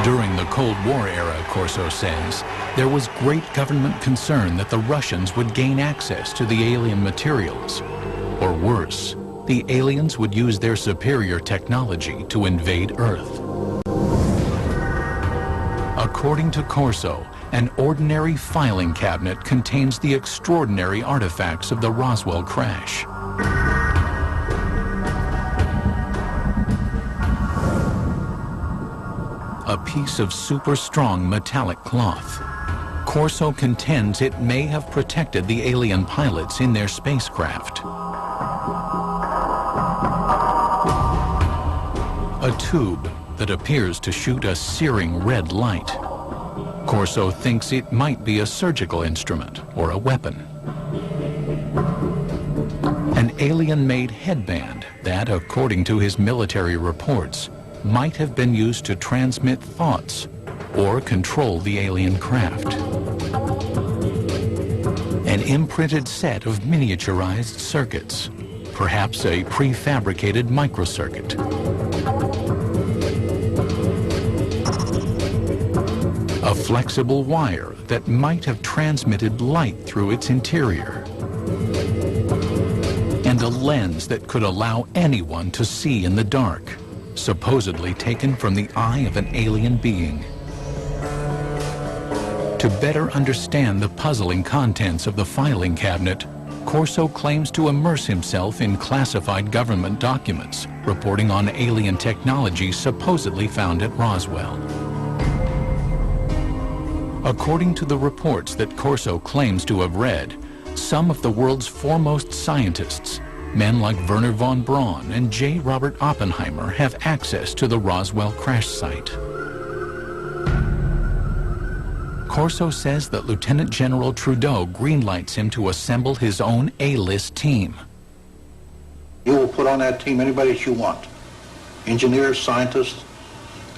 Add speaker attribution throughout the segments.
Speaker 1: During the Cold War era, Corso says, there was great government concern that the Russians would gain access to the alien materials. Or worse, the aliens would use their superior technology to invade Earth. According to Corso, an ordinary filing cabinet contains the extraordinary artifacts of the Roswell crash. A piece of super strong metallic cloth. Corso contends it may have protected the alien pilots in their spacecraft. A tube that appears to shoot a searing red light. Corso thinks it might be a surgical instrument or a weapon. An alien-made headband that, according to his military reports, might have been used to transmit thoughts or control the alien craft. An imprinted set of miniaturized circuits, perhaps a prefabricated microcircuit. A flexible wire that might have transmitted light through its interior. And a lens that could allow anyone to see in the dark, supposedly taken from the eye of an alien being. To better understand the puzzling contents of the filing cabinet, Corso claims to immerse himself in classified government documents reporting on alien technology supposedly found at Roswell. According to the reports that Corso claims to have read, some of the world's foremost scientists, men like Wernher von Braun and J. Robert Oppenheimer, have access to the Roswell crash site. Corso says that Lieutenant General Trudeau greenlights him to assemble his own A-list team.
Speaker 2: You will put on that team anybody that you want. Engineers, scientists,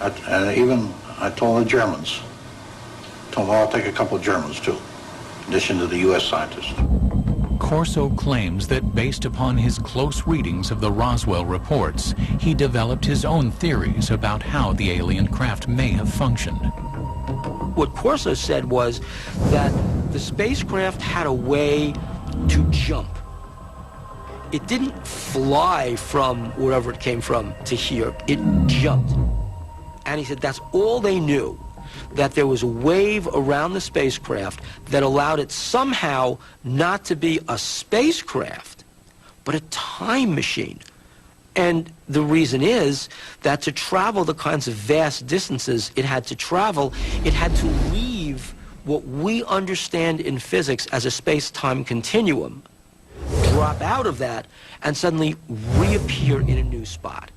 Speaker 2: and even I told the Germans. Told them I'll take a couple of Germans too, in addition to the U.S. scientists.
Speaker 1: Corso claims that based upon his close readings of the Roswell reports, he developed his own theories about how the alien craft may have functioned.
Speaker 3: What Corso said was that the spacecraft had a way to jump. It didn't fly from wherever it came from to here. It jumped. And he said that's all they knew, that there was a wave around the spacecraft that allowed it somehow not to be a spacecraft, but a time machine. And the reason is that to travel the kinds of vast distances it had to travel, it had to leave what we understand in physics as a space-time continuum, drop out of that, and suddenly reappear in a new spot.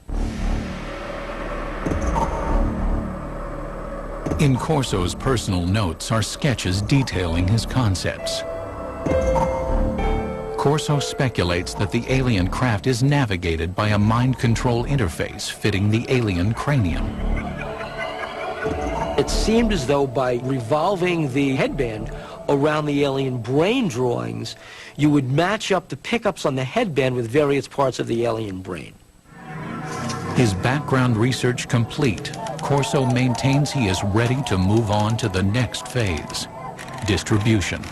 Speaker 1: In Corso's personal notes are sketches detailing his concepts. Corso speculates that the alien craft is navigated by a mind control interface fitting the alien cranium.
Speaker 3: It seemed as though by revolving the headband around the alien brain drawings, you would match up the pickups on the headband with various parts of the alien brain.
Speaker 1: His background research complete, Corso maintains he is ready to move on to the next phase, distribution.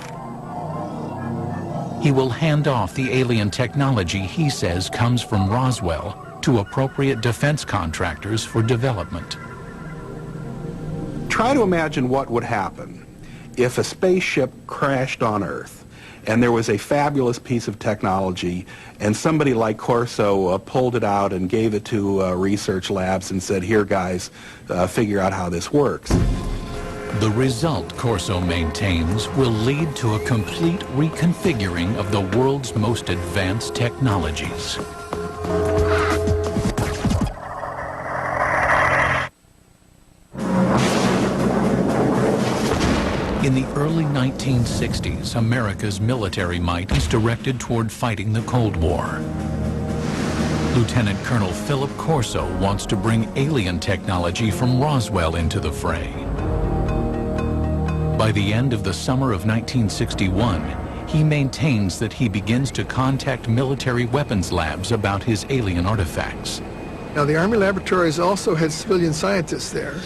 Speaker 1: He will hand off the alien technology he says comes from Roswell to appropriate defense contractors for development.
Speaker 4: Try to imagine what would happen if a spaceship crashed on Earth and there was a fabulous piece of technology and somebody like Corso pulled it out and gave it to research labs and said, here guys, figure out how this works.
Speaker 1: The result, Corso maintains, will lead to a complete reconfiguring of the world's most advanced technologies. In the early 1960s, America's military might is directed toward fighting the Cold War. Lieutenant Colonel Philip Corso wants to bring alien technology from Roswell into the fray. By the end of the summer of 1961, he maintains that he begins to contact military weapons labs about his alien artifacts.
Speaker 5: Now, the Army laboratories also had civilian scientists there,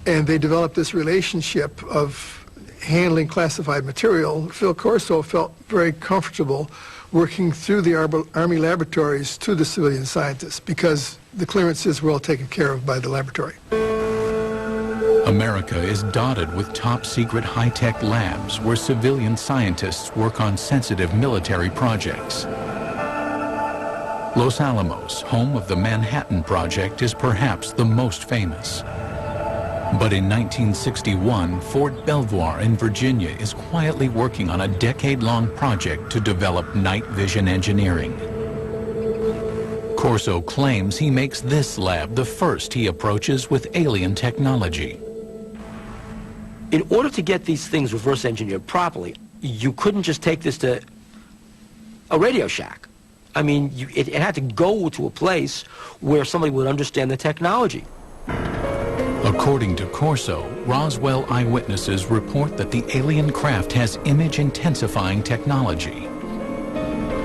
Speaker 5: and they developed this relationship of handling classified material. Phil Corso felt very comfortable working through the Army laboratories to the civilian scientists because the clearances were all taken care of by the laboratory.
Speaker 1: America is dotted with top-secret high-tech labs where civilian scientists work on sensitive military projects. Los Alamos, home of the Manhattan Project, is perhaps the most famous. But in 1961, Fort Belvoir in Virginia is quietly working on a decade-long project to develop night vision engineering. Corso claims he makes this lab the first he approaches with alien technology.
Speaker 3: In order to get these things reverse engineered properly, you couldn't just take this to a Radio Shack. I mean, it had to go to a place where somebody would understand the technology.
Speaker 1: According to Corso, Roswell eyewitnesses report that the alien craft has image-intensifying technology.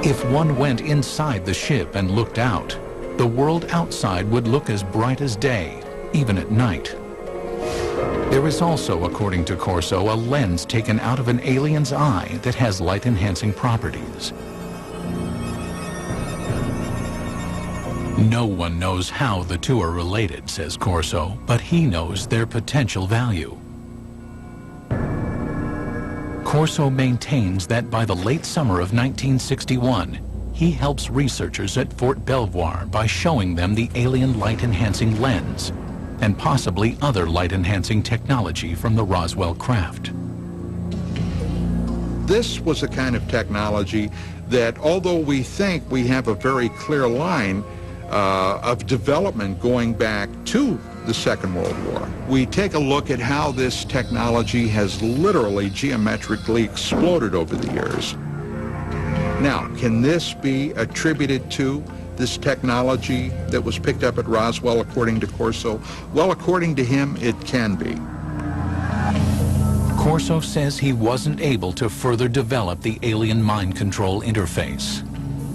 Speaker 1: If one went inside the ship and looked out, the world outside would look as bright as day, even at night. There is also, according to Corso, a lens taken out of an alien's eye that has light-enhancing properties. No one knows how the two are related, says Corso, but he knows their potential value. Corso maintains that by the late summer of 1961, he helps researchers at Fort Belvoir by showing them the alien light-enhancing lens and possibly other light-enhancing technology from the Roswell craft.
Speaker 6: This was a kind of technology that, although we think we have a very clear line of development going back to the Second World War, we take a look at how this technology has literally geometrically exploded over the years. Now, can this be attributed to this technology that was picked up at Roswell, according to Corso? Well, according to him, it can be.
Speaker 1: Corso says he wasn't able to further develop the alien mind control interface.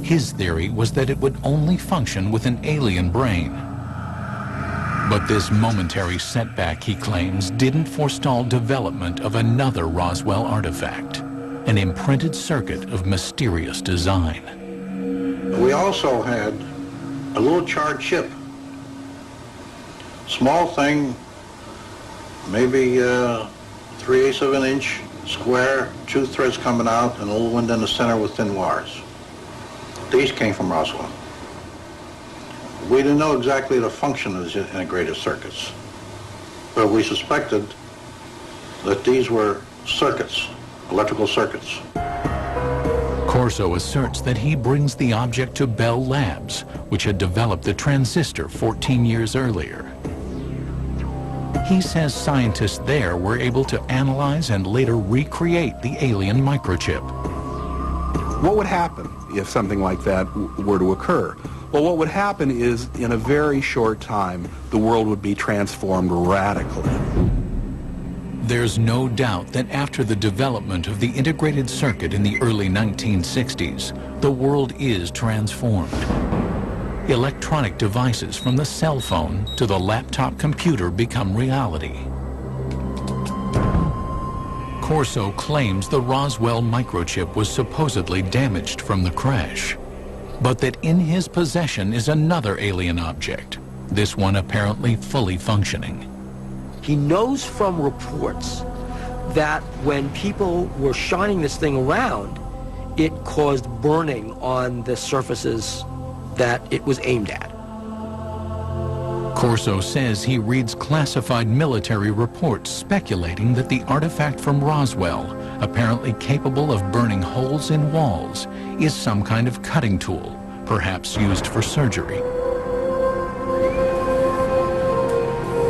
Speaker 1: His theory was that it would only function with an alien brain. But this momentary setback, he claims, didn't forestall development of another Roswell artifact, an imprinted circuit of mysterious design.
Speaker 2: We also had a little charred chip. Small thing, maybe 3/8 of an inch square, 2 threads coming out, and a little window in the center with thin wires. These came from Roswell. We didn't know exactly the function of these integrated circuits, but we suspected that these were circuits, electrical circuits.
Speaker 1: Corso asserts that he brings the object to Bell Labs, which had developed the transistor 14 years earlier. He says scientists there were able to analyze and later recreate the alien microchip.
Speaker 4: What would happen if something like that were to occur? Well, what would happen is, in a very short time, the world would be transformed radically.
Speaker 1: There's no doubt that after the development of the integrated circuit in the early 1960s, the world is transformed. Electronic devices from the cell phone to the laptop computer become reality. Corso claims the Roswell microchip was supposedly damaged from the crash, but that in his possession is another alien object, this one apparently fully functioning.
Speaker 3: He knows from reports that when people were shining this thing around, it caused burning on the surfaces that it was aimed at.
Speaker 1: Corso says he reads classified military reports speculating that the artifact from Roswell, apparently capable of burning holes in walls, is some kind of cutting tool, perhaps used for surgery.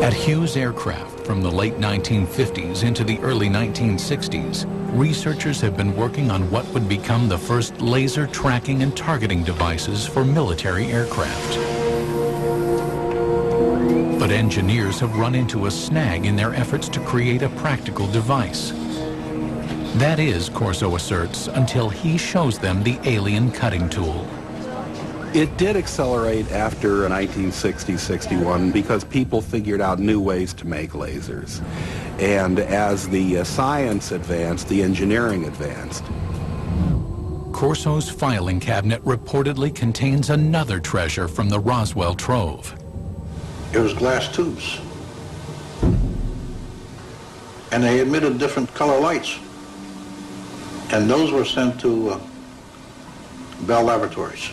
Speaker 1: At Hughes Aircraft from the late 1950s into the early 1960s, researchers have been working on what would become the first laser tracking and targeting devices for military aircraft. But engineers have run into a snag in their efforts to create a practical device. That is, Corso asserts, until he shows them the alien cutting tool.
Speaker 4: It did accelerate after 1960-61 because people figured out new ways to make lasers. And as the science advanced, the engineering advanced.
Speaker 1: Corso's filing cabinet reportedly contains another treasure from the Roswell trove.
Speaker 2: It was glass tubes. And they emitted different color lights. And those were sent to Bell Laboratories.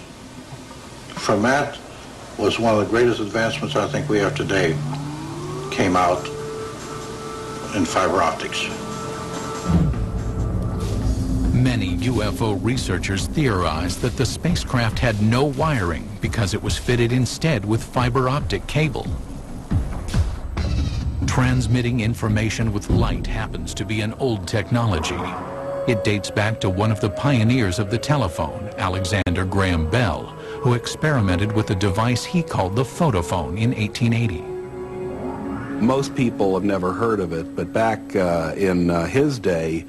Speaker 2: From that was one of the greatest advancements I think we have today, came out in fiber optics.
Speaker 1: Many UFO researchers theorized that the spacecraft had no wiring because it was fitted instead with fiber optic cable. Transmitting information with light happens to be an old technology. It dates back to one of the pioneers of the telephone, Alexander Graham Bell, who experimented with a device he called the photophone in 1880.
Speaker 4: Most people have never heard of it, but back in his day,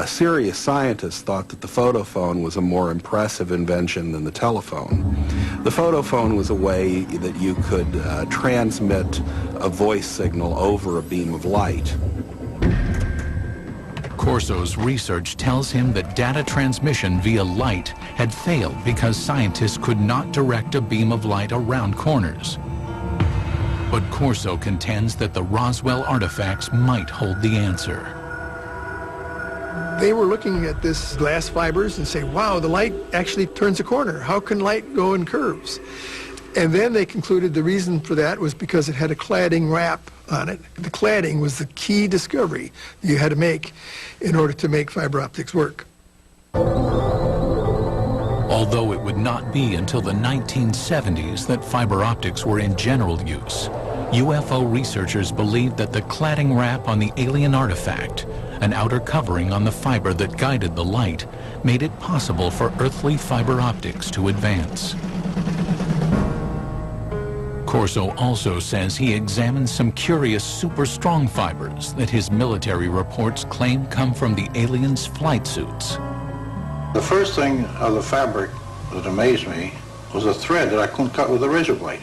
Speaker 4: serious scientists thought that the photophone was a more impressive invention than the telephone. The photophone was a way that you could transmit a voice signal over a beam of light.
Speaker 1: Corso's research tells him that data transmission via light had failed because scientists could not direct a beam of light around corners. But Corso contends that the Roswell artifacts might hold the answer.
Speaker 5: They were looking at this glass fibers and say, wow, the light actually turns a corner. How can light go in curves? And then they concluded the reason for that was because it had a cladding wrap on it. The cladding was the key discovery that you had to make in order to make fiber optics work.
Speaker 1: Although it would not be until the 1970s that fiber optics were in general use, UFO researchers believed that the cladding wrap on the alien artifact, an outer covering on the fiber that guided the light, made it possible for earthly fiber optics to advance. Corso also says he examined some curious super strong fibers that his military reports claim come from the aliens' flight suits.
Speaker 2: The first thing of the fabric that amazed me was a thread that I couldn't cut with a razor blade.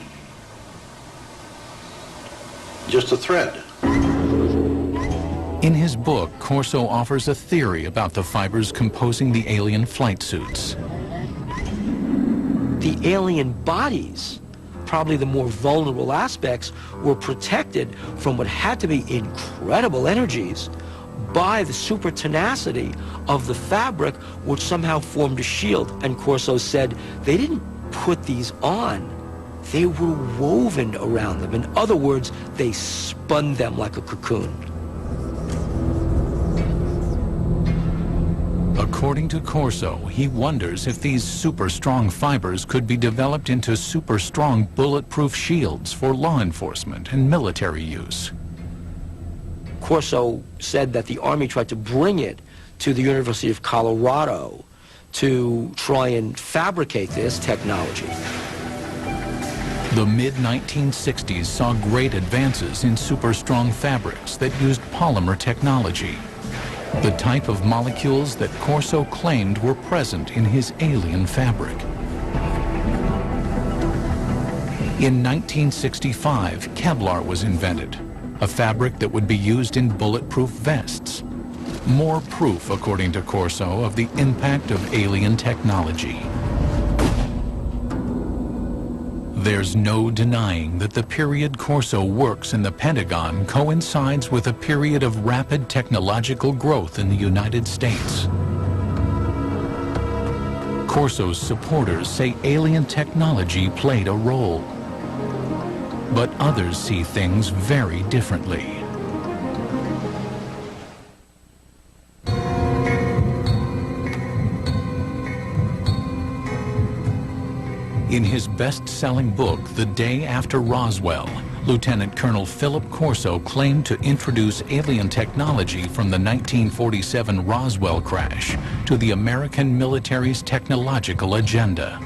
Speaker 2: Just a thread.
Speaker 1: In his book, Corso offers a theory about the fibers composing the alien flight suits.
Speaker 3: The alien bodies, probably the more vulnerable aspects, were protected from what had to be incredible energies by the super tenacity of the fabric, which somehow formed a shield. And Corso said they didn't put these on, they were woven around them. In other words, they spun them like a cocoon.
Speaker 1: According to Corso, he wonders if these super strong fibers could be developed into super strong bulletproof shields for law enforcement and military use.
Speaker 3: Corso said that the Army tried to bring it to the University of Colorado to try and fabricate this technology.
Speaker 1: The mid-1960s saw great advances in super strong fabrics that used polymer technology, the type of molecules that Corso claimed were present in his alien fabric. In 1965, Kevlar was invented, a fabric that would be used in bulletproof vests. More proof, according to Corso, of the impact of alien technology. There's no denying that the period Corso works in the Pentagon coincides with a period of rapid technological growth in the United States. Corso's supporters say alien technology played a role, but others see things very differently. In his best-selling book, The Day After Roswell, Lieutenant Colonel Philip Corso claimed to introduce alien technology from the 1947 Roswell crash to the American military's technological agenda.